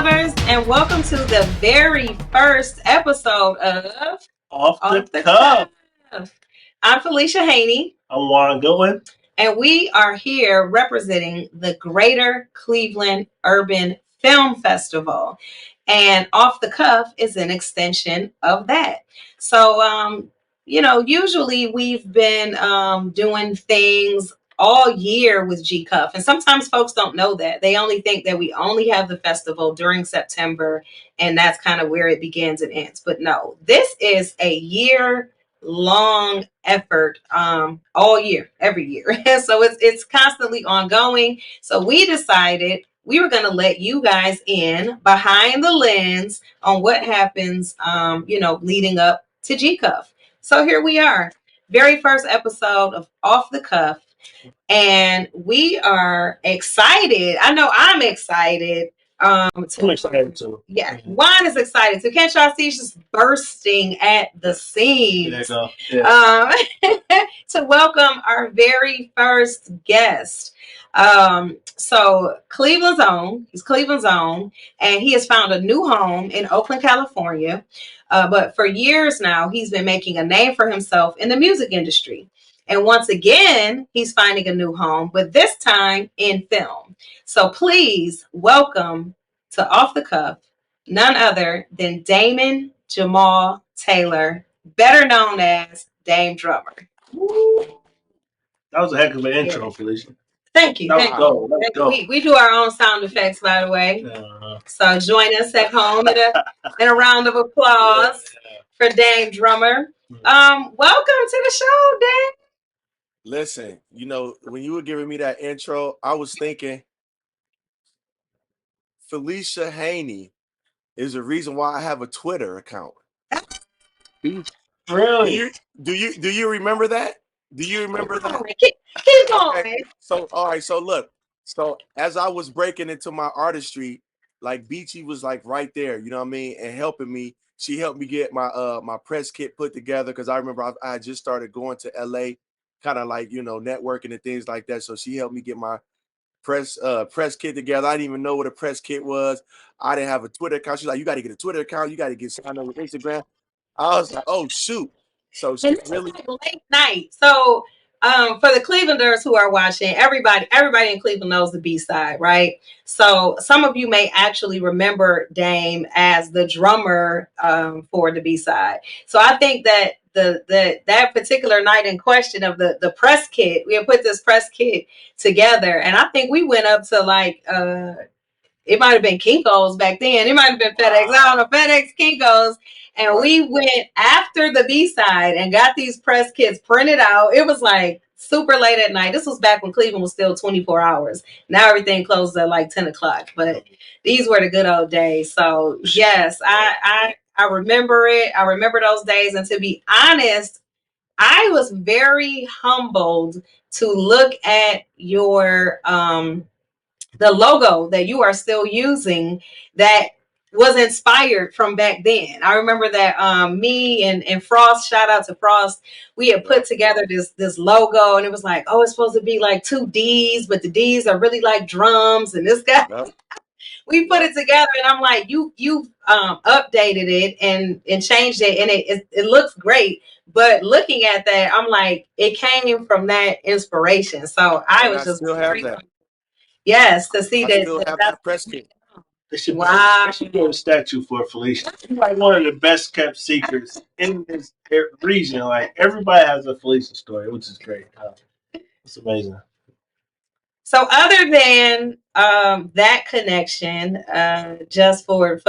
lovers, and welcome to the very first episode of Off the Cuff. I'm Felicia Haney. I'm Warren Goodwin. And we are here representing the Greater Cleveland Urban Film Festival. And Off the Cuff is an extension of that. So, usually we've been doing things all year with GCUFF. And sometimes folks don't know that. They only think that we only have the festival during September, and that's kind of where it begins and ends. But no, this is a year-long effort, all year, every year. So it's constantly ongoing. So we decided we were going to let you guys in behind the lens on what happens, leading up to GCUFF. So here we are, very first episode of Off the Cuff. And we are excited. I know I'm excited. I'm excited too. Yeah, Juan is excited too. Can't y'all see? She's just bursting at the seams. There you go. Yeah. To welcome our very first guest. So Cleveland's own. He's Cleveland's own, and he has found a new home in Oakland, California. But for years now, he's been making a name for himself in the music industry. And once again, he's finding a new home, but this time in film. So please welcome to Off the Cuff, none other than Damon Jamal Taylor, better known as Dame Drummer. That was a heck of an intro, Felicia. Thank you. Let's go. We do our own sound effects, by the way. So join us at home in a round of applause for Dame Drummer. Welcome to the show, Dame. Listen, when you were giving me that intro, I was thinking Felicia Haney is the reason why I have a Twitter account. Really? Do you remember that? Do you remember that? Keep going. Okay. So all right, so look. So as I was breaking into my artistry, like Beachy was like right there, you know what I mean, and helping me. She helped me get my my press kit put together because I remember I just started going to LA, kind of like networking and things like that. So she helped me get my press kit together. I didn't even know what a press kit was. I didn't have a Twitter account. She's like, you got to get a Twitter account. You got to get signed up with Instagram. I was like, oh shoot. So she really like late night. So for the Clevelanders who are watching, everybody in Cleveland knows the B-side, right? So some of you may actually remember Dame as the drummer for the B-side. So I think that that particular night in question of the press kit, we had put this press kit together, and I think we went up to like it might have been Kinko's back then. It might have been FedEx. I don't know, FedEx, Kinko's. And we went after the B-side and got these press kits printed out. It was like super late at night. This was back when Cleveland was still 24 hours. Now everything closed at like 10 o'clock. But these were the good old days. So yes, I remember it. I remember those days. And to be honest, I was very humbled to look at your the logo that you are still using that was inspired from back then. I remember that me and Frost, shout out to Frost, we had put together this logo, and it was like, oh, it's supposed to be like 2 D's, but the D's are really like drums, and this guy. Yep. We put it together, and I'm like, you updated it and changed it, and it looks great. But looking at that, I'm like, it came from that inspiration. So I was just still have that. Yes, to see that. Still have that press kit. They should build a statue for Felicia. She's like one of the best kept secrets in this region. Like everybody has a Felicia story, which is great. It's amazing. So other than that connection, just for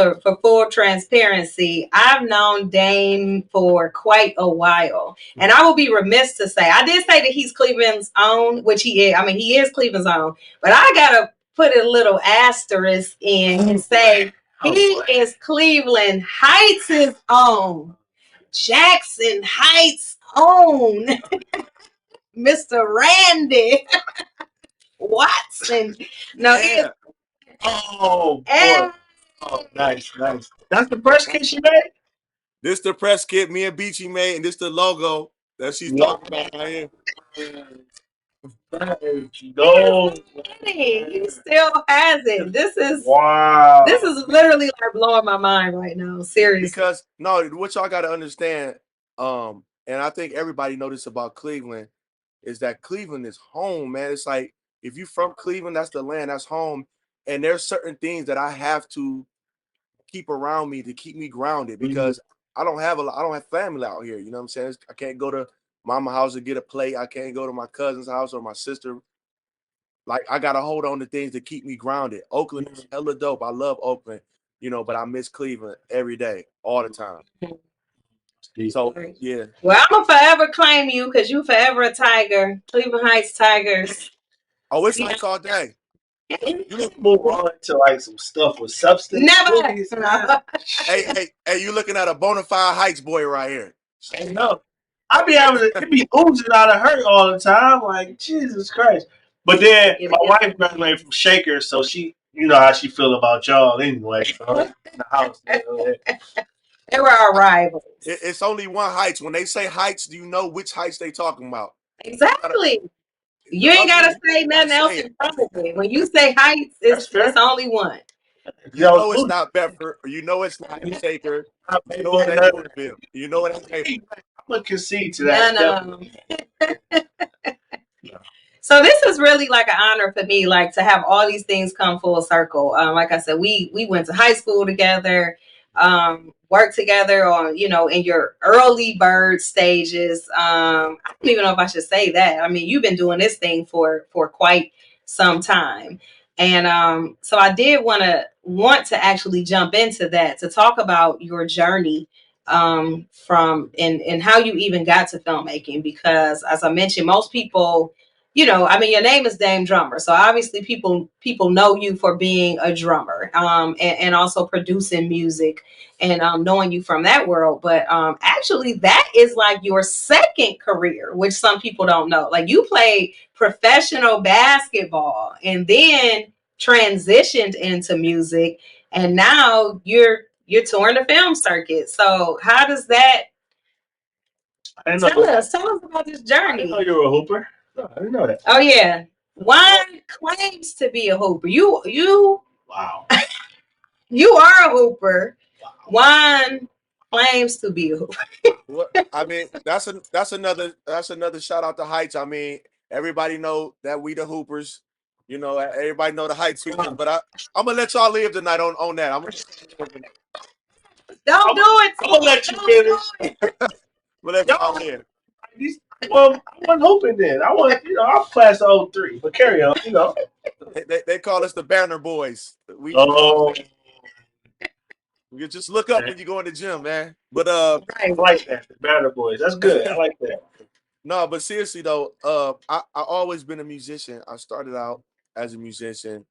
full transparency, I've known Dame for quite a while. And I will be remiss to say, I did say that he's Cleveland's own, which he is. I mean, he is Cleveland's own. But I got to put a little asterisk in and say he is Cleveland Heights' own. Jackson Heights' own. Mr. Randy Watson. No, yeah. Oh, nice. That's the press kit she made? This the press kit me and Beachy made, and this the logo that she's talking about right here. No. He still has it. This is literally like blowing my mind right now. Seriously. Because no, what y'all got to understand, and I think everybody noticed about Cleveland is that Cleveland is home, man. It's like if you from Cleveland, that's the land, that's home. And there's certain things that I have to keep around me to keep me grounded because I don't have family out here. You know what I'm saying? I can't go to mama house to get a plate. I can't go to my cousin's house or my sister. Like I gotta hold on to things to keep me grounded. Oakland is hella dope. I love Oakland, but I miss Cleveland every day, all the time. So yeah. Well, I'm gonna forever claim you because you forever a Tiger. Cleveland Heights Tigers. Oh, it's Heights all day. You move on to like some stuff with substance. Never. Hey, you looking at a bona fide Heights boy right here. No. I be having to be oozing out of her all the time. Like, Jesus Christ. But then my wife graduated from Shaker, so she, you know how she feel about y'all anyway. So in the house. They were our rivals. It's only one Heights. When they say Heights, do you know which Heights they talking about? Exactly. You ain't gotta say nothing else in front of it. When you say Heights, it's only one. You know it's not Bedford. You know it's not Shaker. You know it ain't Woodville. You know it ain't. I'm gonna concede to that. No. So this is really like an honor for me, like to have all these things come full circle. Like I said, we went to high school together, worked together on, in your early bird stages. I don't even know if I should say that. I mean, you've been doing this thing for quite some time. And so I did want to actually jump into that to talk about your journey from and how you even got to filmmaking, because as I mentioned, most people, your name is Dame Drummer. So obviously people know you for being a drummer, and also producing music and knowing you from that world. But actually that is like your second career, which some people don't know. Like you played professional basketball and then transitioned into music, and now you're touring the film circuit. So how does that tell us about this journey? I didn't know you were a hooper. No, I didn't know that. Oh yeah. Juan claims to be a hooper. You wow. You are a hooper. Juan claims to be a hooper. Well, I mean, that's another shout out to Heights. I mean, everybody know that we the Hoopers. Everybody know the Heights Hoopers. But I'm gonna let y'all live tonight on that. Don't do it. I'm gonna let you finish. But let y'all live. Well, I wasn't hoping then. I'm class of 03, but carry on, They call us the Banner Boys. You just look up when you go in the gym, man. But I like that, the Banner Boys. That's good. I like that. No, but seriously though, I always been a musician. I started out as a musician.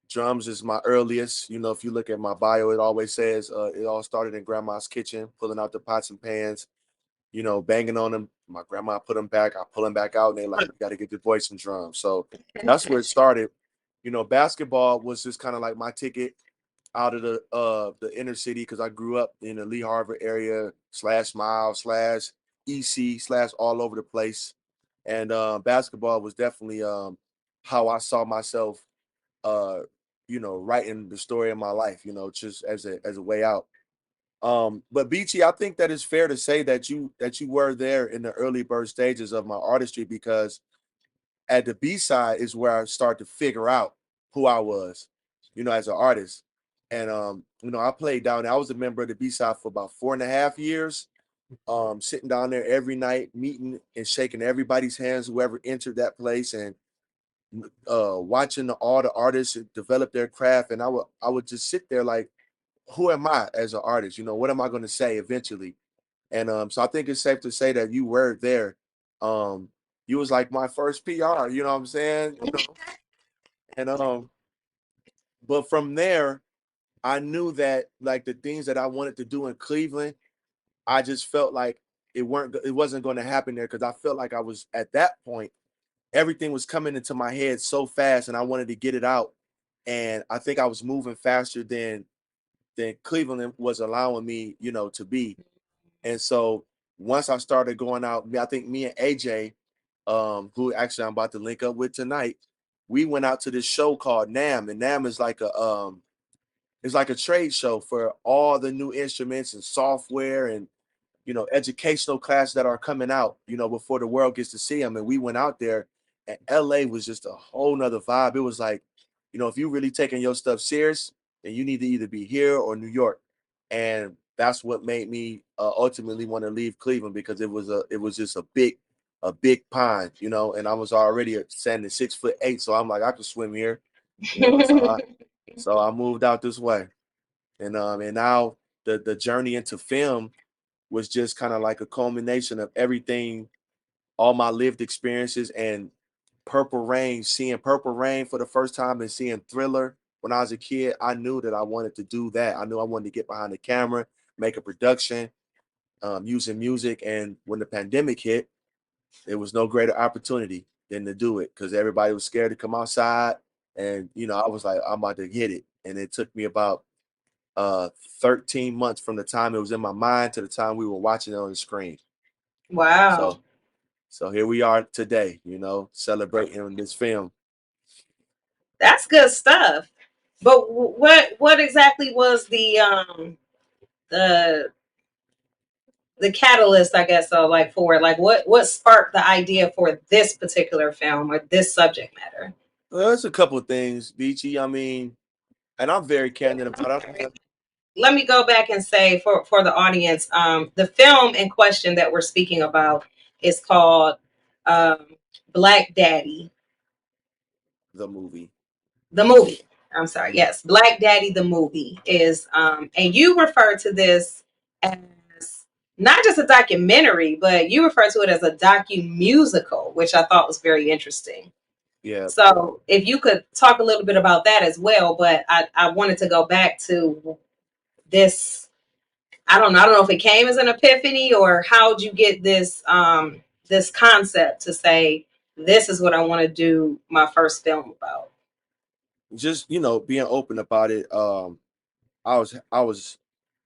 Drums is my earliest. If you look at my bio, it always says it all started in grandma's kitchen, pulling out the pots and pans, banging on them. My grandma put them back. I pull them back out, and they like, you got to get the voice some drums. So that's where it started. Basketball was just kind of like my ticket out of the inner city because I grew up in the Lee Harvard area /Mile /EC all over the place, and basketball was definitely how I saw myself, writing the story of my life, just as a way out. But Beachy, I think that it's fair to say that you were there in the early bird stages of my artistry, because at the B side is where I started to figure out who I was, as an artist. And I played down there. I was a member of the B side for about 4.5 years. Sitting down there every night, meeting and shaking everybody's hands, whoever entered that place, and watching all the artists develop their craft. And I would just sit there like, who am I as an artist? What am I going to say eventually? And so I think it's safe to say that you were there. You was like my first PR, you know what I'm saying? And but from there, I knew that like the things that I wanted to do in Cleveland, I just felt like it wasn't going to happen there, because I felt like I was at that point, everything was coming into my head so fast and I wanted to get it out. And I think I was moving faster than Cleveland was allowing me, to be. And so once I started going out, I think me and AJ, who actually I'm about to link up with tonight. We went out to this show called NAM, and NAM is like a it's like a trade show for all the new instruments and software and educational classes that are coming out, before the world gets to see them. And we went out there, and LA was just a whole nother vibe. It was like, if you really taking your stuff serious, then you need to either be here or New York. And that's what made me ultimately want to leave Cleveland, because it was just a big pond, and I was already standing 6'8", so I'm like, I could swim here, so I moved out this way. And now the journey into film was just kind of like a culmination of everything, all my lived experiences, and seeing Purple Rain for the first time, and seeing Thriller when I was a kid. I knew that I wanted to do that. I knew I wanted to get behind the camera, make a production, using music. And when the pandemic hit, there was no greater opportunity than to do it, because everybody was scared to come outside. And I was like, I'm about to hit it. And it took me about 13 months from the time it was in my mind to the time we were watching it on the screen. Wow. So here we are today, celebrating this film. That's good stuff. But what exactly was the the catalyst, I guess, so like for it? Like what sparked the idea for this particular film or this subject matter? Well, there's a couple of things, Beachy. I mean, and I'm very candid about it. Let me go back and say for the audience, the film in question that we're speaking about is called um, Black Daddy, The movie. the movie. I'm sorry. Yes, Black Daddy, the movie is, and you refer to this as not just a documentary, but you refer to it as a docu-musical, which I thought was very interesting. Yeah. So if you could talk a little bit about that as well, but I wanted to go back to this. I don't know. I don't know if it came as an epiphany or how'd you get this concept to say this is what I want to do my first film about. Just, being open about it. I was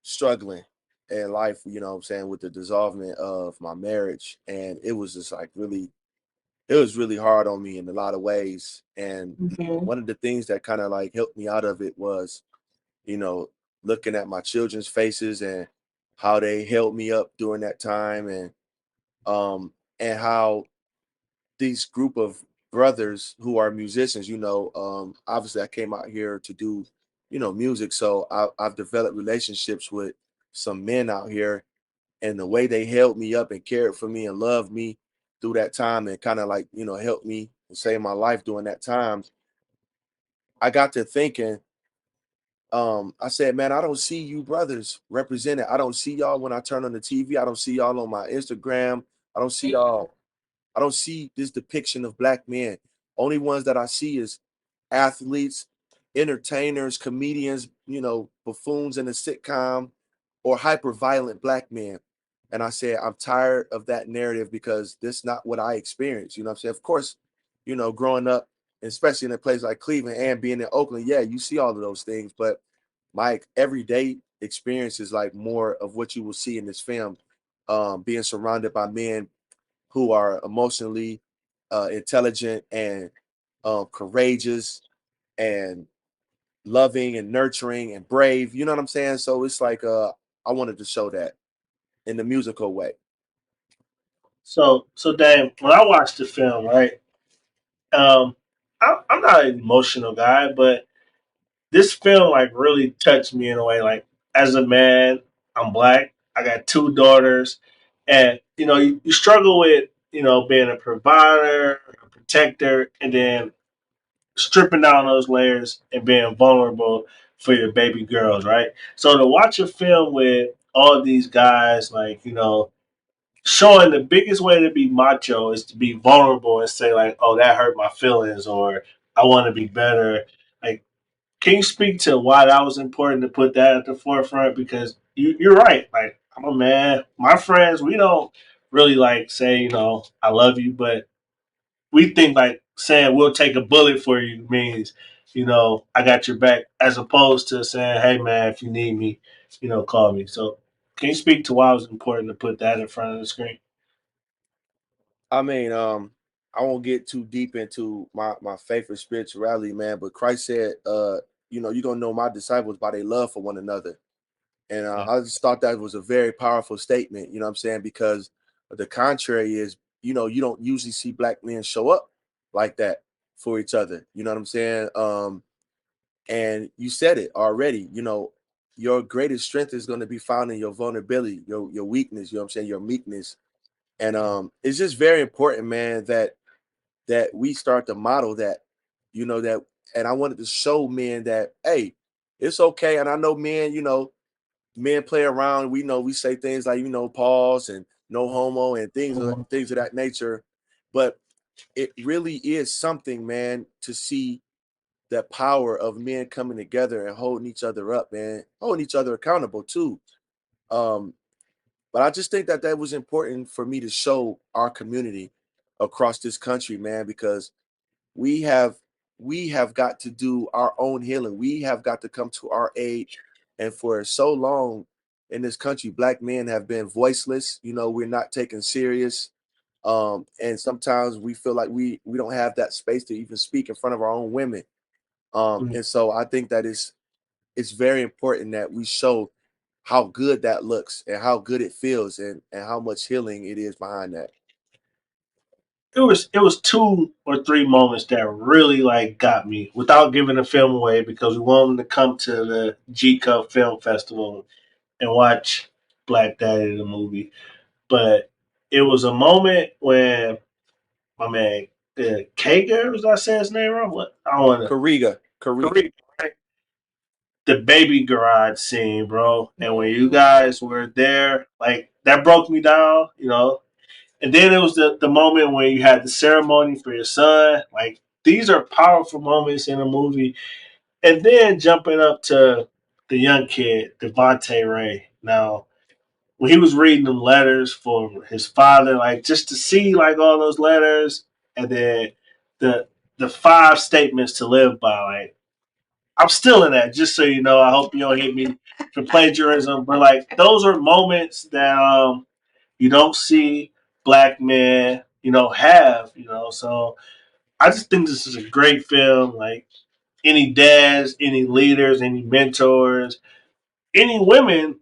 struggling in life, what I'm saying, with the dissolvement of my marriage. And it was just like it was really hard on me in a lot of ways. And Mm-hmm. one of the things that kind of like helped me out of it was, you know, looking at my children's faces and how they held me up during that time. And how these group of brothers who are musicians, obviously I came out here to do, music. So I've developed relationships with some men out here, and the way they held me up and cared for me and loved me through that time, and kind of like, helped me and save my life during that time. I got to thinking, I said, man, I don't see you brothers represented. I don't see y'all when I turn on the TV. I don't see y'all on my Instagram. I don't see y'all. I don't see this depiction of black men. Only ones that I see is athletes, entertainers, comedians, buffoons in a sitcom, or hyper violent black men. And I said, I'm tired of that narrative, because this is not what I experienced. You know what I'm saying? Of course, growing up, especially in a place like Cleveland and being in Oakland, yeah, you see all of those things. But my everyday experience is like more of what you will see in this film, being surrounded by men who are emotionally intelligent and courageous and loving and nurturing and brave. You know what I'm saying? So it's like I wanted to show that in the musical way. So Dave, when I watched the film, right, um, I'm not an emotional guy, but this film like really touched me in a way. Like as a man, I'm black. I got two daughters, and you struggle with being a provider, a protector, and then stripping down those layers and being vulnerable for your baby girls, right? So to watch a film with all these guys, like showing the biggest way to be macho is to be vulnerable and say like, "Oh, that hurt my feelings," or "I want to be better." Like, can you speak to why that was important to put that at the forefront? Because you're right. Like, I'm a man. My friends, we don't really like say, "I love you," but we think like saying "we'll take a bullet for you" means, I got your back, as opposed to saying, "Hey, man, if you need me, call me." So, can you speak to why it was important to put that in front of the screen? I mean, I won't get too deep into my favorite spirituality, man. But Christ said, you're gonna know my disciples by their love for one another. And I just thought that was a very powerful statement, you know what I'm saying? Because the contrary is, you don't usually see black men show up like that for each other. You know what I'm saying? And you said it already, your greatest strength is going to be found in your vulnerability, your weakness, you know what I'm saying, your meekness. And it's just very important, man, that we start to model that, that. And I wanted to show men that, hey, it's okay. And I know men, men play around. We know we say things like, pause and no homo and things of that nature. But it really is something, man, to see that power of men coming together and holding each other up, man, holding each other accountable too. Um, but I just think that was important for me to show our community across this country, man, because we have we have got to do our own healing. We have got to come to our aid. And for so long in this country, black men have been voiceless. We're not taken serious. And sometimes we feel like we don't have that space to even speak in front of our own women. And so I think that it's very important that we show how good that looks and how good it feels and how much healing it is behind that. It was 2 or 3 moments that really like got me without giving the film away because we wanted them to come to the GCUFF Film Festival and watch Black Daddy the movie. But it was a moment when my man Kager, was I saying his name wrong? What I don't want Kariga. to the baby garage scene, bro. And when you guys were there, like that broke me down. And then it was the moment when you had the ceremony for your son. Like these are powerful moments in a movie. And then jumping up to the young kid, Devontae Ray. Now, when he was reading them letters for his father, like just to see like all those letters and then the the 5 statements to live by, like I'm still in that, just so you know. I hope you don't hit me for plagiarism. But like those are moments that you don't see black men, have. So I just think this is a great film. Like any dads, any leaders, any mentors, any women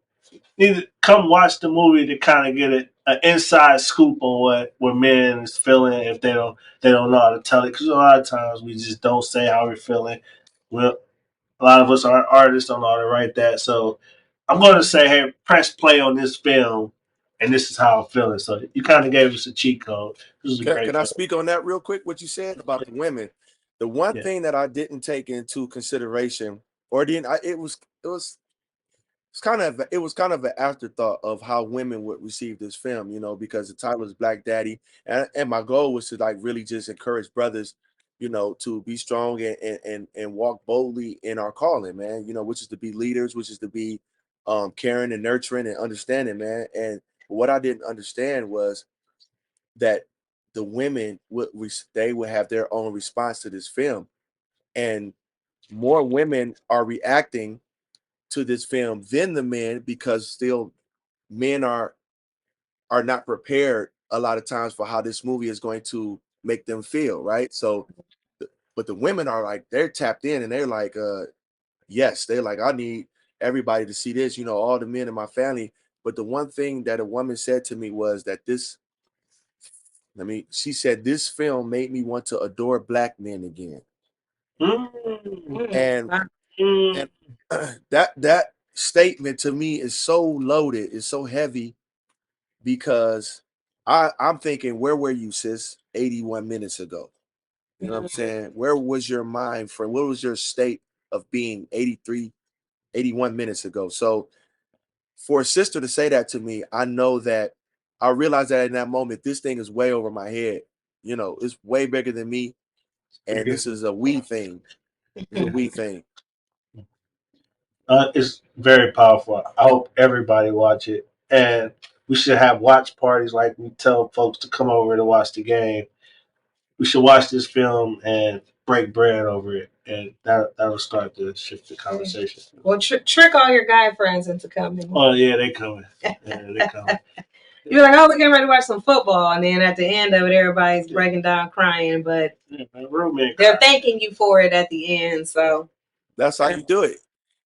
need to come watch the movie to kind of get an inside scoop on what men is feeling if they don't know how to tell it. Because a lot of times we just don't say how we're feeling. Well, a lot of us are artists, don't know how to write that. So I'm going to say, hey, press play on this film, and this is how I'm feeling. So you kind of gave us a cheat code. This is a Can great I film. speak on that real quick? What you said about the women. The one Yeah. thing that I didn't take into consideration, or didn't, it was kind of an afterthought of how women would receive this film, because the title is Black Daddy, and my goal was to like really just encourage brothers, to be strong and walk boldly in our calling, man. Which is to be leaders, which is to be caring and nurturing and understanding, man. And what I didn't understand was that the women they would have their own response to this film, and more women are reacting to this film than the men because still men are not prepared a lot of times for how this movie is going to make them feel, right? So but the women are like, they're tapped in and they're like, yes, they're like, I need everybody to see this, all the men in my family. But the one thing that a woman said to me was that she said this film made me want to adore black men again. And Mm. and that statement to me is so loaded, it's so heavy because I'm thinking, where were you, sis, 81 minutes ago? You know what I'm saying? Where was your mind for what was your state of being 83, 81 minutes ago? So for a sister to say that to me, I know that I realized that in that moment, this thing is way over my head. It's way bigger than me. And this is a we thing. It's a we thing. It's very powerful. I hope everybody watch it. And we should have watch parties like we tell folks to come over to watch the game. We should watch this film and break bread over it. And that'll start to shift the conversation. Well, trick all your guy friends into coming. Oh, yeah, they coming. Yeah, they coming. You're like, oh, we're getting ready to watch some football, and then at the end of it, everybody's breaking down crying, but they're thanking you for it at the end. So that's how you do it,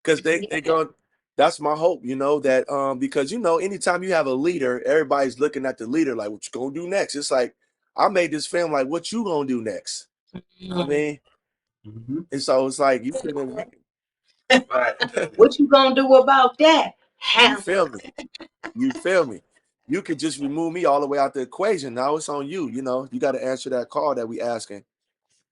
because they go. That's my hope, that because anytime you have a leader, everybody's looking at the leader like, what you gonna do next? It's like I made this film like, what you gonna do next? I mean, and so it's like you feel what you gonna do about that? You feel me? You feel me? You could just remove me all the way out the equation. Now it's on you. You got to answer that call that we asking.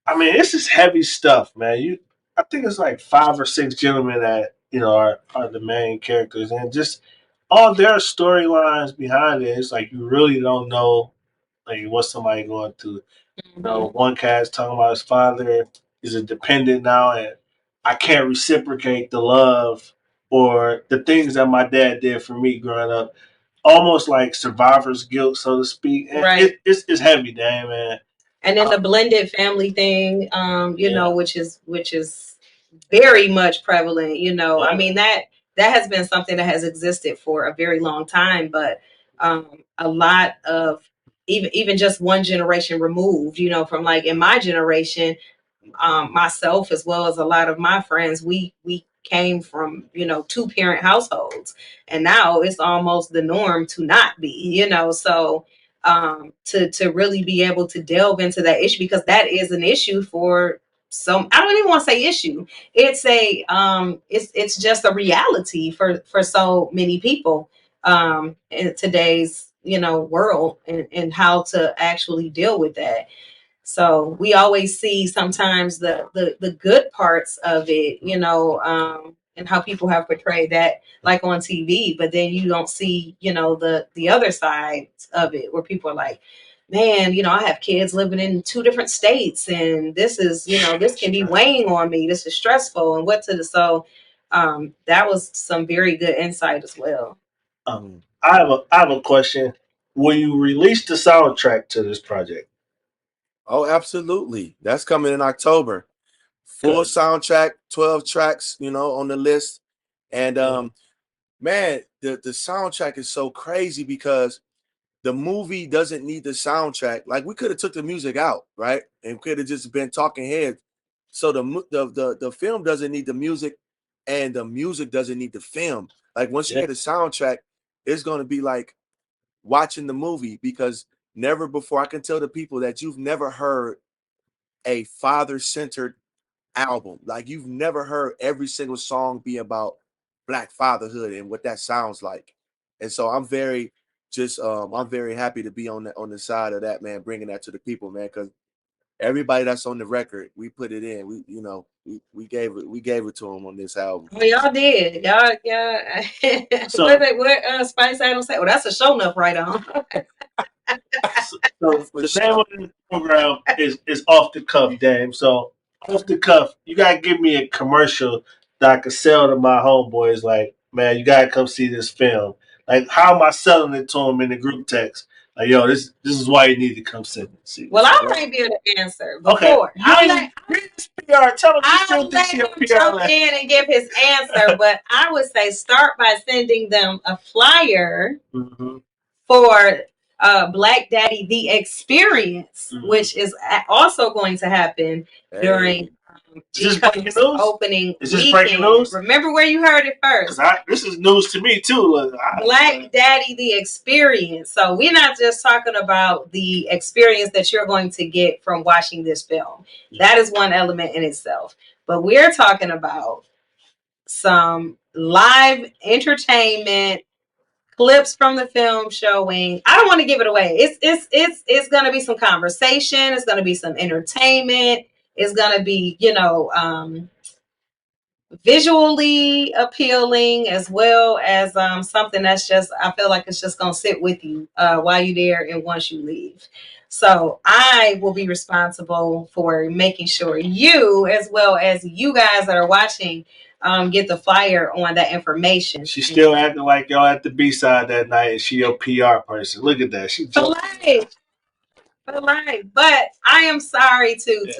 I mean, this is heavy stuff, man. I think it's like 5 or 6 gentlemen that are the main characters, and just all their storylines behind it. It's like you really don't know like what somebody going through. One cat's talking about his father is a dependent now, and I can't reciprocate the love or the things that my dad did for me growing up. Almost like survivor's guilt, so to speak. And right. It's heavy, damn, man. And then the blended family thing, which is very much prevalent. I mean that has been something that has existed for a very long time, but a lot of even just one generation removed, from like in my generation, myself as well as a lot of my friends, we came from 2-parent households, and now it's almost the norm to not be, so to really be able to delve into that issue, because that is an issue for some. I don't even want to say issue. It's a it's just a reality for so many people in today's world, and how to actually deal with that. So we always see sometimes the good parts of it, and how people have portrayed that like on TV, but then you don't see, the other side of it, where people are like, man, I have kids living in 2 different states, and this is, this can be weighing on me. This is stressful, and that was some very good insight as well. I have a question. Will you release the soundtrack to this project? Oh, absolutely. That's coming in October. Full soundtrack, 12 tracks, on the list. And man, the soundtrack is so crazy because the movie doesn't need the soundtrack. Like we could have took the music out, right? And could have just been talking heads. So the film doesn't need the music, and the music doesn't need the film. Like once you hear the soundtrack, it's gonna be like watching the movie, because never before, I can tell the people that you've never heard a father-centered album. Like you've never heard every single song be about Black fatherhood and what that sounds like. And so I'm very happy to be on the side of that, man, bringing that to the people, man, because everybody that's on the record, we put it in. We gave it to them on this album. Well, y'all did. Y'all. So what Spice Adams say? Well, that's a show enough right on. So the name of the program is Off the Cuff, Dame. So off the cuff, you gotta give me a commercial that I can sell to my homeboys. Like, man, you gotta come see this film. Like, how am I selling it to them in the group text? Like, yo, this is why you need to come see. Well, I might be able to answer before. Okay. I'll let PR. Tell him I'll let him jump in and give his answer, but I would say start by sending them a flyer for Black Daddy the Experience, which is also going to happen during GCUFF's opening weekend. Remember where you heard it first. This is news to me too. Look, Black Daddy the Experience. So we're not just talking about the experience that you're going to get from watching this film. That is one element in itself. But we're talking about some live entertainment, clips from the film showing. I don't want to give it away. It's going to be some conversation. It's going to be some entertainment. It's going to be, visually appealing, as well as something that's just, I feel like it's just going to sit with you while you're there and once you leave. So I will be responsible for making sure you, as well as you guys that are watching, get the flyer on that information. She's still acting like y'all at the B-side that night and she your PR person. Look at that. She but I am sorry to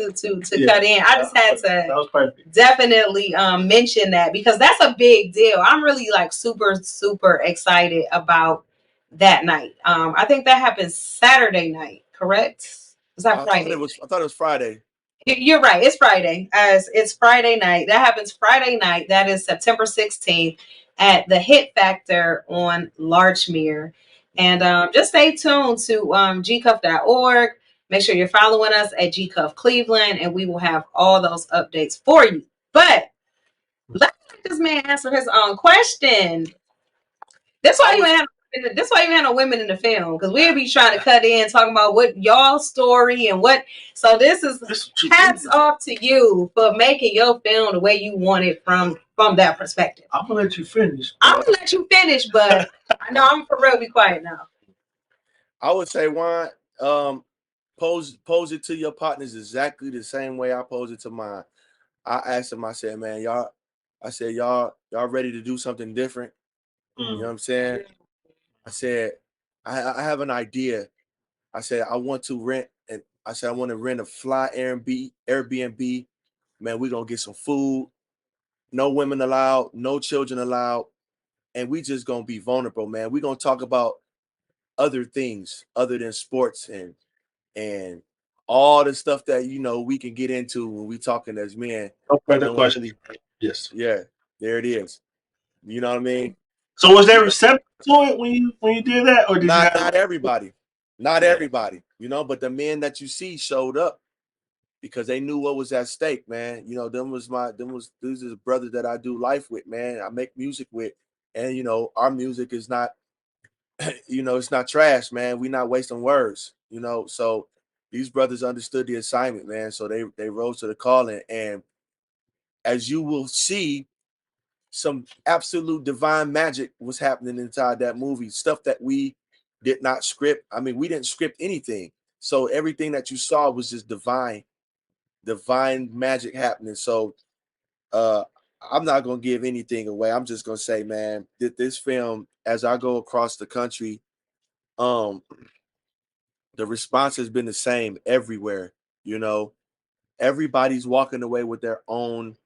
cut in. I just had to definitely mention that, because that's a big deal. I'm really like super excited about that night. I think that happened Saturday night, correct? Is that Friday? I thought it was Friday. You're right. It's Friday. As it's Friday night. That happens Friday night. That is September 16th at the Hit Factor on Larchmere. And just stay tuned to gcuff.org. Make sure you're following us at GCUFF Cleveland, and we will have all those updates for you. But let's let this man answer his own question. That's why you ain't have. That's why you had no women in the film, because we'd be trying to cut in talking about what y'all story and what. So this is hats off to you for making your film the way you want it from that perspective. I'm gonna let you finish. I'm gonna let you finish, but I know I'm for real. Be quiet now. I would say, Juan, pose it to your partners exactly the same way I pose it to mine. I asked them. I said, man, y'all ready to do something different? You know what I'm saying? I said, I have an idea. I said, I want to rent a fly Airbnb. Man, we're gonna get some food, no women allowed, no children allowed, and we just gonna be vulnerable, man. We're gonna talk about other things other than sports and all the stuff that we can get into when we talking as men. No further questions. Yes. Yeah, there it is. You know what I mean? So was there reception to it when you did that, or did not everybody? Not everybody, but the men that you see showed up because they knew what was at stake, man. These are the brothers that I do life with, man. I make music with, and our music is not, it's not trash, man. We're not wasting words, So these brothers understood the assignment, man. So they rose to the calling, and as you will see, some absolute divine magic was happening inside that movie. Stuff that we did not script. I mean, we didn't script anything. So everything that you saw was just divine magic happening. So I'm not gonna give anything away. I'm just gonna say, man, that this film, as I go across the country, the response has been the same everywhere. Everybody's walking away with their own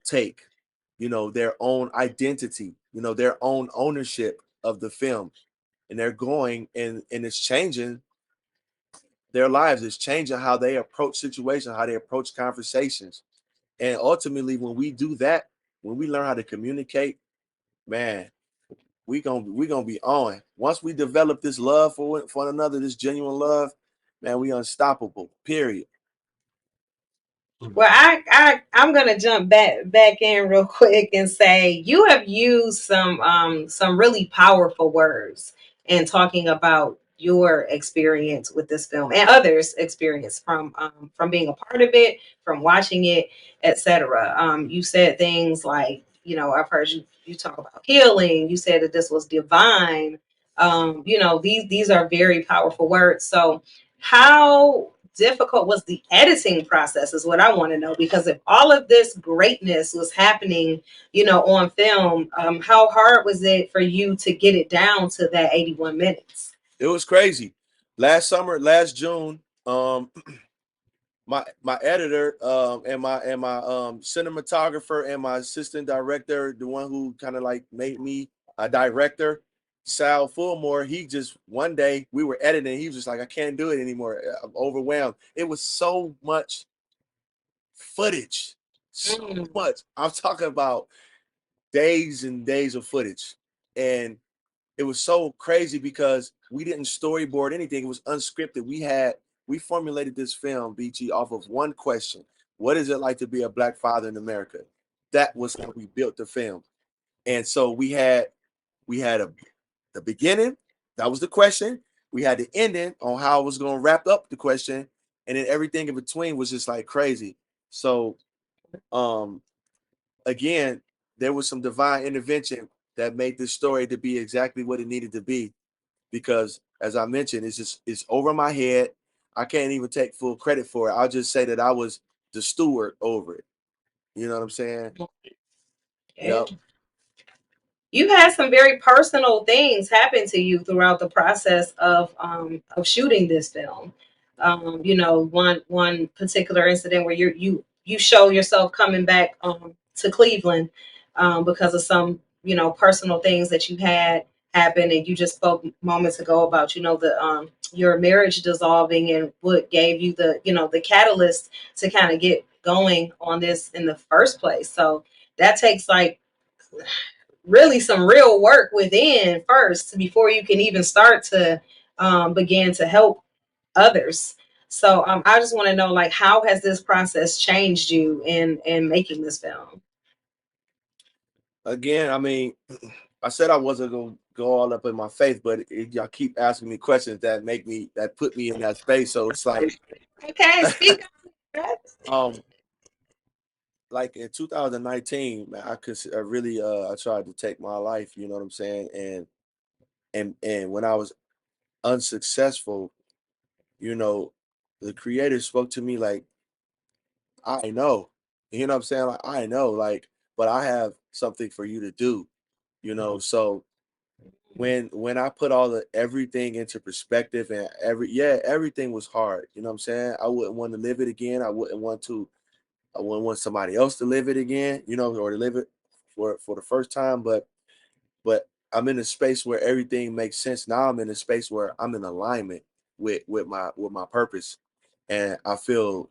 take, their own identity, their own ownership of the film, and they're going and it's changing their lives. It's changing how they approach situations, how they approach conversations. And ultimately, when we do that, when we learn how to communicate, man, we gonna be on. Once we develop this love for one another, this genuine love, man, we unstoppable. Period. Well, I'm gonna jump back in real quick and say you have used some really powerful words in talking about your experience with this film and others' experience from being a part of it, from watching it, etc. You said things like, I've heard you talk about healing. You said that this was divine. These are very powerful words. So how difficult was the editing process is what I want to know, because if all of this greatness was happening, on film, how hard was it for you to get it down to that 81 minutes? It was crazy. Last June, my editor and my cinematographer and my assistant director, the one who kind of like made me a director, Sal Fulmore, he just one day we were editing, he was just like, I can't do it anymore. I'm overwhelmed. It was so much footage. So much. I'm talking about days and days of footage. And it was so crazy because we didn't storyboard anything. It was unscripted. We formulated this film, BG, off of one question. What is it like to be a Black father in America? That was how we built the film. And so we had the beginning, that was the question. We had the ending on how I was going to wrap up the question. And then everything in between was just like crazy. So again, there was some divine intervention that made this story to be exactly what it needed to be. Because as I mentioned, it's over my head. I can't even take full credit for it. I'll just say that I was the steward over it. You know what I'm saying? Yep. You had some very personal things happen to you throughout the process of shooting this film. One particular incident where you show yourself coming back to Cleveland because of some personal things that you had happened, and you just spoke moments ago about, you know, the your marriage dissolving and what gave you the, you know, the catalyst to kind of get going on this in the first place. So that takes like really some real work within first before you can even start to begin to help others. So I just want to know, like, how has this process changed you in making this film? Again, I mean, I said I wasn't gonna go all up in my faith, but y'all keep asking me questions that put me in that space. So it's like, Okay, speak. um, like in 2019, man, I really I tried to take my life. You know what I'm saying? And when I was unsuccessful, you know, the Creator spoke to me like, I know, you know what I'm saying? Like, I know, like, but I have something for you to do. You know, so when I put all the everything into perspective and everything was hard. You know what I'm saying? I wouldn't want to live it again. I wouldn't want somebody else to live it again, you know, or to live it for the first time. But I'm in a space where everything makes sense. Now I'm in a space where I'm in alignment with my purpose. And I feel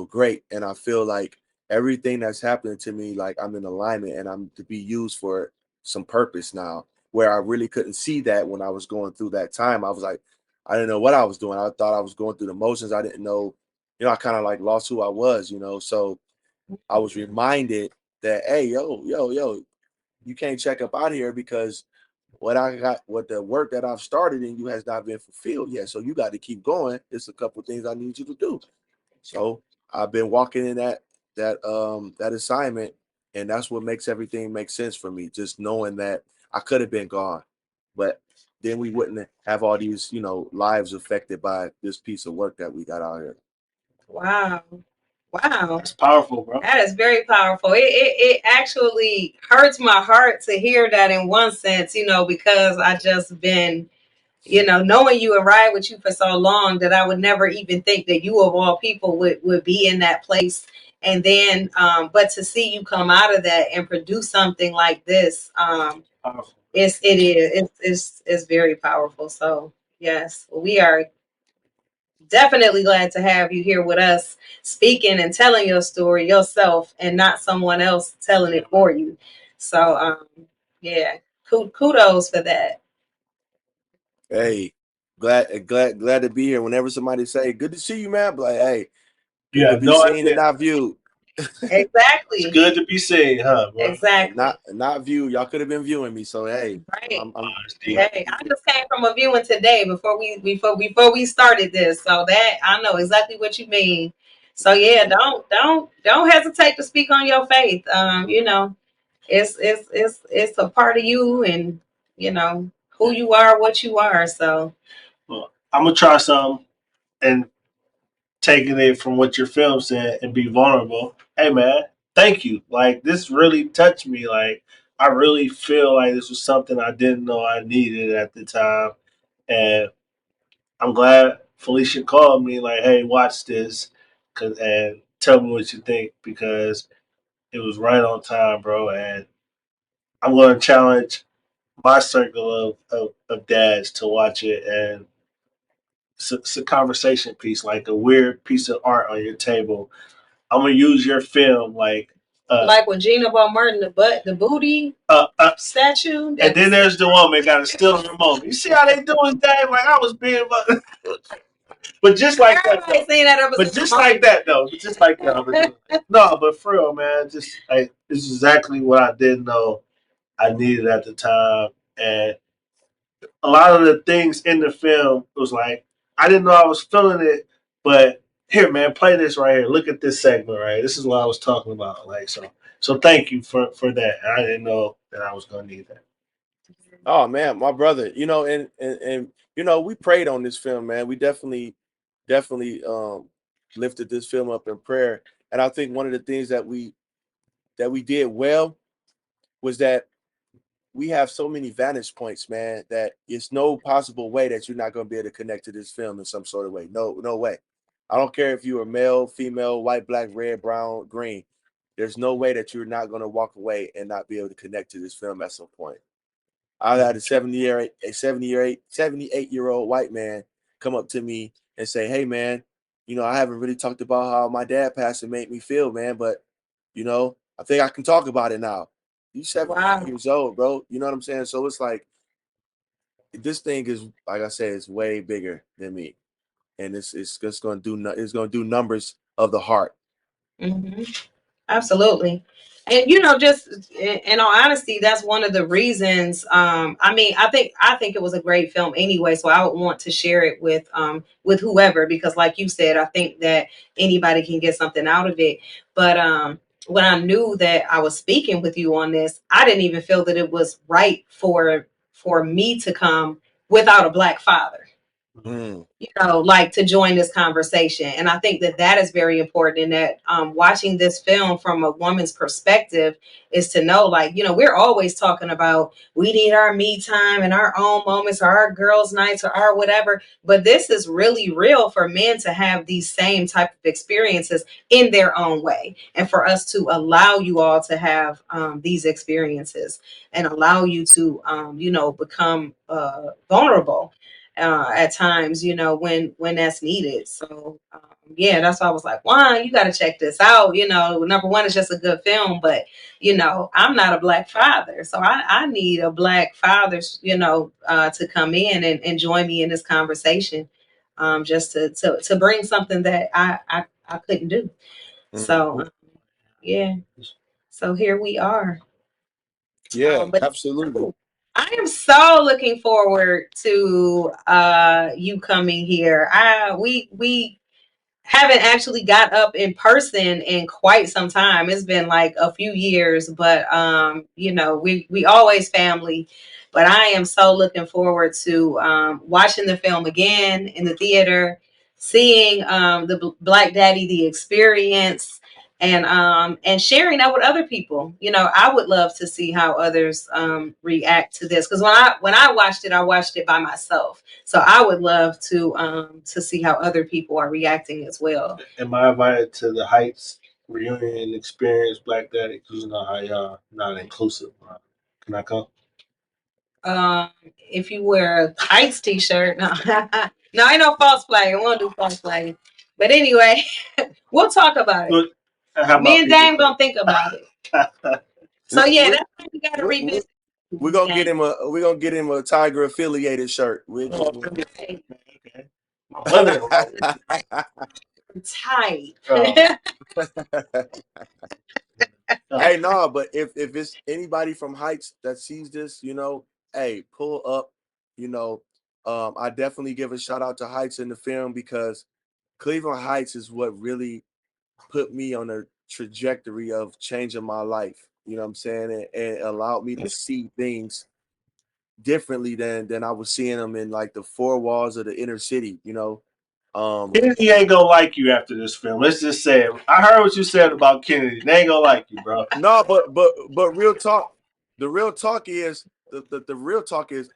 great, and I feel like everything that's happening to me, like I'm in alignment and I'm to be used for some purpose now. Where I really couldn't see that when I was going through that time. I was like, I didn't know what I was doing. I thought I was going through the motions. I didn't know, you know, I kind of like lost who I was, you know. So I was reminded that, hey, yo, you can't check up out here because what the work that I've started in you has not been fulfilled yet. So you got to keep going. There's a couple things I need you to do. So I've been walking in that assignment, and that's what makes everything make sense for me. Just knowing that I could have been gone, but then we wouldn't have all these, you know, lives affected by this piece of work that we got out here. Wow. Wow. That's powerful, bro. That is very powerful. It actually hurts my heart to hear that in one sense, you know, because I just been, you know, knowing you and ride with you for so long that I would never even think that you of all people would be in that place. And then but to see you come out of that and produce something like this, Powerful. it's very powerful. So yes, we are definitely glad to have you here with us, speaking and telling your story yourself and not someone else telling it for you. So yeah, kudos for that. Hey, glad to be here. Whenever somebody say, "Good to see you, man," I'm like, hey, You good to have be no seen and idea. not viewed. It's Exactly. good to be seen, huh, bro? And Exactly. not viewed. Y'all could have been viewing me. So hey, Right. It's deep. glad to Hey, be I here. just came from a viewing today before we started this, so that I know exactly what you mean. So yeah, don't hesitate to speak on your faith. You know, it's a part of you, and you know who you are, what you are. So Well, I'm gonna try some and taking it from what your film said and be vulnerable. Hey, man, thank you. Like this really touched me. Like I really feel like this was something I didn't know I needed at the time, and I'm glad Felicia called me. Like, hey, watch this, and tell me what you think because it was right on time, bro. And I'm going to challenge my circle of dads to watch it, and it's a conversation piece, like a weird piece of art on your table. I'm gonna use your film, like when Gina Ball Martin, the booty uh, uh, statue. and then That's there's the woman got to steal the remote. You see how they doing that? Like I was being, but just like that everybody though. seen that But episode of just like that though. Just like that. No, but for real, man. Just like it's exactly what I didn't know I needed at the time, and a lot of the things in the film was like I didn't know I was feeling it, but here, man, play this right here. Look at this segment, right? This is what I was talking about. Like so thank you for that. I didn't know that I was gonna need that. Oh man, my brother. You know, and you know, we prayed on this film, man. We definitely lifted this film up in prayer. And I think one of the things that we did well was that we have so many vantage points, man, that it's no possible way that you're not going to be able to connect to this film in some sort of way. No way. I don't care if you are male, female, white, black, red, brown, green. There's no way that you're not going to walk away and not be able to connect to this film at some point. I had a 78-year-old white man come up to me and say, "Hey, man, I haven't really talked about how my dad passed and made me feel, man, but I think I can talk about it now." You 78 Wow. years old, bro. You know what I'm saying? So it's like this thing is, like I said, it's way bigger than me, and it's just gonna do numbers of the heart. Hmm. Absolutely. And just in all honesty, that's one of the reasons. I mean, I think it was a great film anyway, so I would want to share it with whoever, because like you said, I think that anybody can get something out of it. But when I knew that I was speaking with you on this, I didn't even feel that it was right for me to come without a black father, Mm. like to join this conversation. And I think that that is very important, and that watching this film from a woman's perspective is to know, like, we're always talking about we need our me time and our own moments, or our girls' nights, or our whatever. But this is really real for men to have these same type of experiences in their own way. And for us to allow you all to have these experiences and allow you to, become vulnerable at times, when that's needed. So yeah, that's why I was like, Juan, you got to check this out. Number one, it's just a good film, but I'm not a black father, so I need a black father, to come in and join me in this conversation, just to bring something that I couldn't do. So yeah, so here we are. Yeah, But absolutely. I am so looking forward to you coming here. We haven't actually got up in person in quite some time. It's been like a few years, but we always family. But I am so looking forward to watching the film again in the theater, seeing the Black Daddy, the experience, and sharing that with other people. I would love to see how others react to this, because when I watched it by myself. So I would love to see how other people are reacting as well. Am I invited to the Heights reunion experience, Black Daddy? Because how y'all not inclusive. Can I come? If you wear a Heights t-shirt, no, no, ain't no false flag. I won't do false flag. But anyway, we'll talk about it. Look, how Me about and people Dame gonna think about it. come? So yeah, We, that's what we gotta we, we, revisit. we're gonna get Dame. him a Tiger affiliated shirt. We'll Oh, get him. really? Right. Okay. My mother-in-law. Tight. Oh, oh. Hey, no, but if it's anybody from Heights that sees this, hey, pull up. You know, I definitely give a shout out to Heights in the film, because Cleveland Heights is what really put me on a trajectory of changing my life. You know what I'm saying? And allowed me to see things differently than I was seeing them in like the four walls of the inner city. Kennedy ain't gonna like you after this film. Let's just say it. I heard what you said about Kennedy. They ain't gonna like you, bro. No, but real talk. The real talk is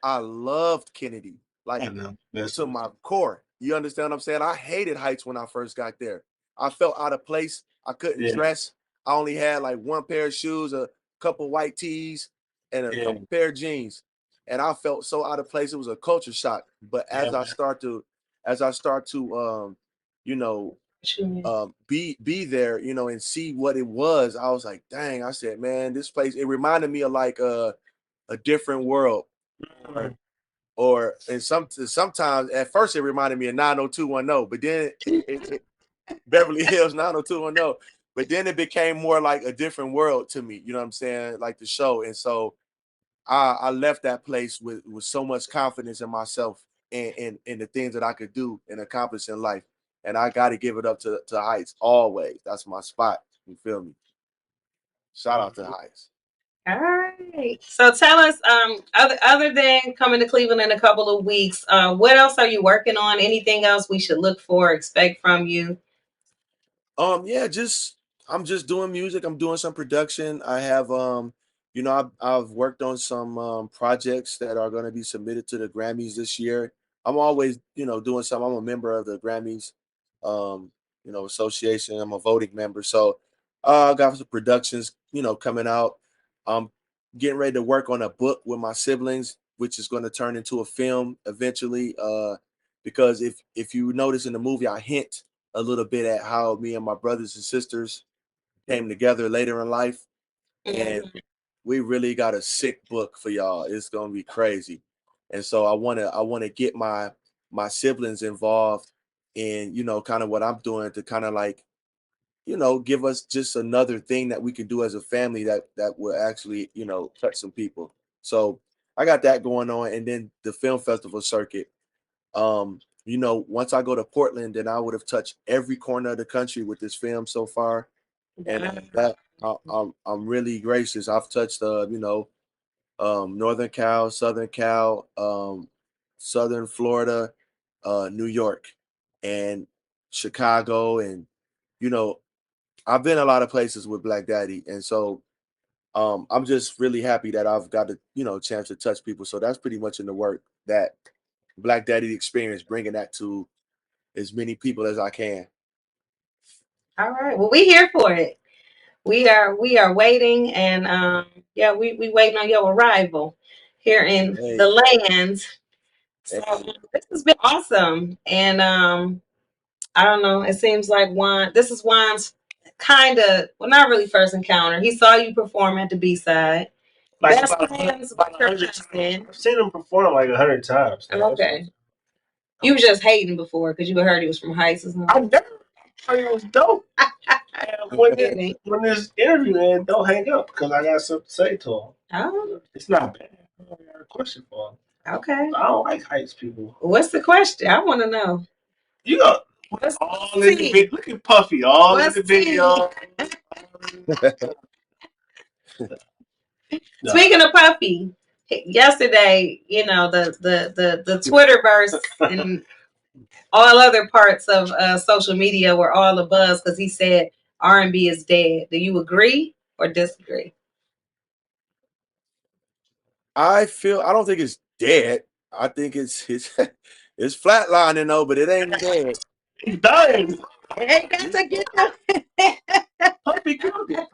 I loved Kennedy, I like, know. to my core. You understand what I'm saying? I hated Heights when I first got there. I felt out of place. I couldn't Yeah, dress. I only had like one pair of shoes, a couple white tees, and a yeah, couple pair of jeans. And I felt so out of place. It was a culture shock. But yeah, as I start to you know, be there, and see what it was, I was like, dang, I said, man, this place, it reminded me of like a different world. or man. and sometimes at first it reminded me of 90210, but then Beverly Hills 90210, but then it became more like a different world to me, you know what I'm saying, like the show. And so I left that place with so much confidence in myself, and the things that I could do and accomplish in life. And I got to give it up to Heights always. That's my spot. You feel me? Shout out to Heights. All right. So tell us, other than coming to Cleveland in a couple of weeks, what else are you working on? Anything else we should look for, expect from you? Yeah, I'm just doing music. I'm doing some production. I have I've worked on some projects that are going to be submitted to the Grammys this year. I'm always doing something. I'm a member of the Grammys association. I'm a voting member, so I got some productions coming out. I'm getting ready to work on a book with my siblings, which is going to turn into a film eventually. Because if you notice in the movie, I hint a little bit at how me and my brothers and sisters came together later in life, and we really got a sick book for y'all. It's gonna be crazy, and so I wanna get my siblings involved in kind of what I'm doing to kind of like give us just another thing that we can do as a family that will actually touch some people. So I got that going on, and then the film festival circuit. Once I go to Portland, then I would have touched every corner of the country with this film so far, and that I'm really gracious. I've touched Northern Cal, Southern Cal, Southern Florida, New York, and Chicago, and you know I've been a lot of places with Black Daddy, and so I'm just really happy that I've got a chance to touch people. So that's pretty much in the work, that Black Daddy experience, bringing that to as many people as I can. All right. Well, we here for it. We are waiting, and yeah, we waiting on your arrival here in the land. So this has been awesome, and I don't know. It seems like this is Juan's kind of, well, not really first encounter. He saw you perform at the B side. Like Best friends with your cousin. I've seen him perform like 100 times. Okay. You was just hating before because you heard he was from Heights or something. I never heard it was dope. when this interview ends, don't hang up because I got something to say to him. Oh. It's not bad. I got a question for him. Okay. I don't like Heights people. What's the question? I want to know. You know, all in the video. Look at Puffy, all in the video. Speaking of Puffy, yesterday, the Twitterverse and all other parts of social media were all a buzz because he said R&B is dead. Do you agree or disagree? I don't think it's dead. I think it's it's flatlining though, but it ain't dead. He's dying. Hey, got to get them. Puppy killed it.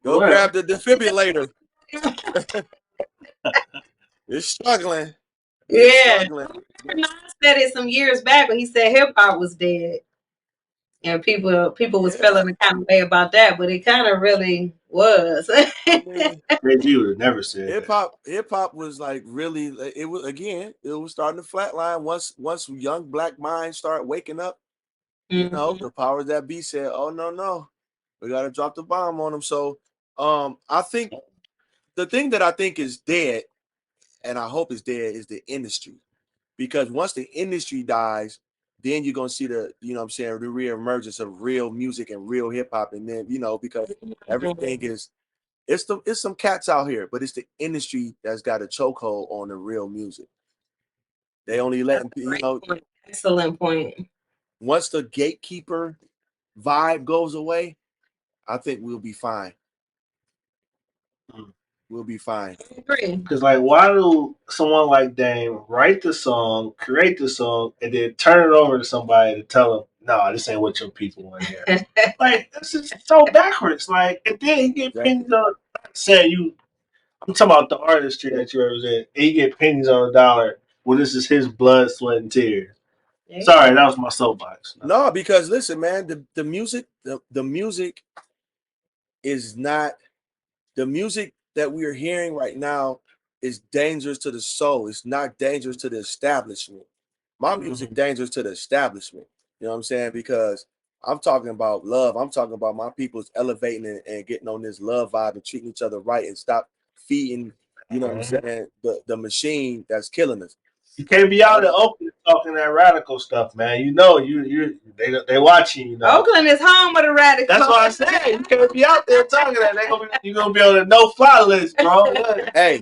Go grab the defibrillator. It's struggling. Yeah. Nas said it some years back when he said hip hop was dead. And people was feeling the kind of way about that, but it kind of really was. Jay-Z would have never said hip hop was like really, it was starting to flatline once young black minds start waking up. The powers that be said, "Oh no, we got to drop the bomb on them." So, I think the thing that I think is dead, and I hope is dead, is the industry, because once the industry dies, then you're gonna see the the reemergence of real music and real hip hop, and then because everything is it's some cats out here, but it's the industry that's got a chokehold on the real music. They only letting Excellent point. Once the gatekeeper vibe goes away, I think we'll be fine. We'll be fine. Because, like, why do someone like Dame write the song, create the song, and then turn it over to somebody to tell them, "No, this ain't what your people want to hear." Like, this is so backwards. Like, and then he get pennies on. Saying you, I'm talking about the artistry that you represent. And he get pennies on a dollar. Well, this is his blood, sweat, and tears. Sorry, that was my soapbox. No, because listen, man, the music is not the music that we are hearing right now is dangerous to the soul. It's not dangerous to the establishment. My music dangerous to the establishment. You know what I'm saying? Because I'm talking about love. I'm talking about my people's elevating and getting on this love vibe and treating each other right and stop feeding, what I'm saying, the machine that's killing us. You can't be out in Oakland talking that radical stuff, man. They watching. Oakland is home of the radical. That's what I said. You can't be out there talking that. You're gonna be on a no-fly list, bro. Hey,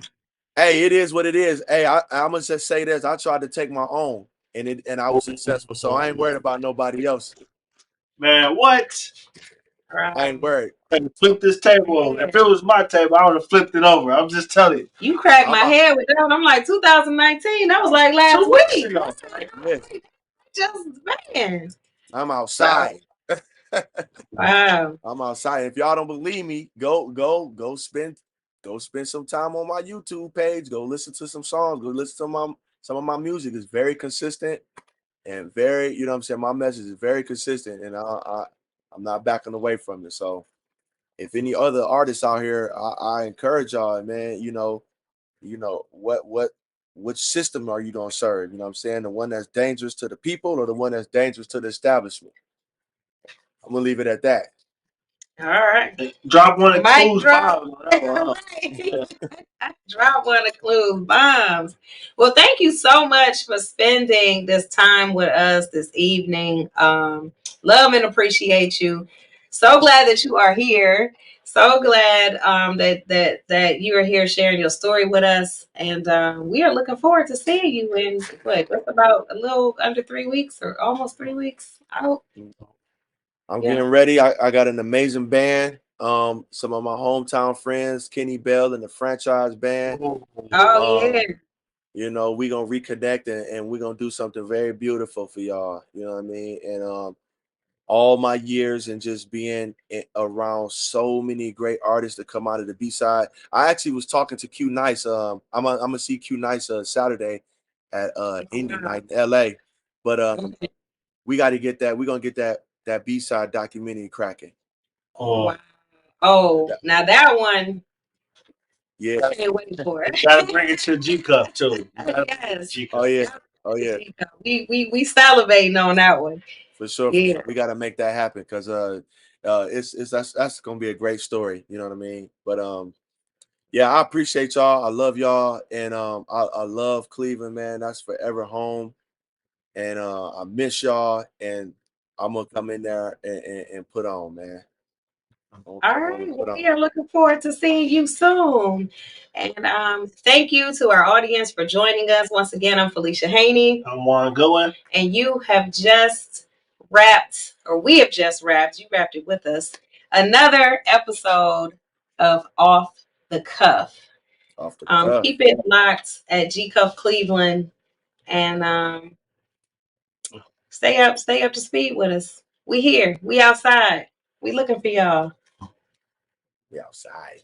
it is what it is. Hey, I'm gonna just say this. I tried to take my own, and I was successful. So I ain't worried about nobody else. Man, what? I ain't worried. Flip this table over. If it was my table, I would have flipped it over. I'm just telling you. You cracked my head with that. I'm like 2019. That was like last week. Just man. I'm outside. Wow. I'm outside. If y'all don't believe me, go spend go spend some time on my YouTube page. Go listen to some songs. Go listen to some of my music. Is very consistent and very, you know what I'm saying. My message is very consistent, and I'm not backing away from it. So if any other artists out here, I encourage y'all, man. Which system are you gonna serve? You know what I'm saying? The one that's dangerous to the people or the one that's dangerous to the establishment? I'm gonna leave it at that. All right. Drop one of Mic Clue's drop. bombs on that one. Drop one of Clue's bombs. Well, thank you so much for spending this time with us this evening. Love and appreciate you. So glad that you are here. So glad that you are here sharing your story with us, and we are looking forward to seeing you in what's about a little under 3 weeks or almost 3 weeks out. I'm Yeah. getting ready. I got an amazing band. Some of my hometown friends, Kenny Bell and the franchise band. Oh yeah. We gonna reconnect and we're gonna do something very beautiful for y'all. You know what I mean? And all my years and just being around so many great artists that come out of the B side. I actually was talking to Q Nice. I'm gonna see Q Nice Saturday at Indie Night in LA. But we got to get that. We're gonna get that B side documentary cracking. Wow. Oh, now that one. Yeah. I can't wait for it. You gotta bring it to GCUFF too. Yes. GCUFF. Oh yeah. Oh yeah. We salivating on that one. For sure. Yeah. We got to make that happen because it's that's gonna be a great story. You know what I mean? But yeah, I appreciate y'all. I love y'all, and I love Cleveland, man. That's forever home, and I miss y'all, and I'm gonna come in there and put on, man. All right. Well, we are looking forward to seeing you soon. And thank you to our audience for joining us. Once again, I'm Felicia Haney. I'm Juan Goen. And you have just wrapped, or we have just wrapped, you wrapped it with us, another episode of Off the Cuff. Off the cuff. Keep it locked at GCUFF Cleveland, and stay up to speed with us. We here. We outside. We looking for y'all. We outside.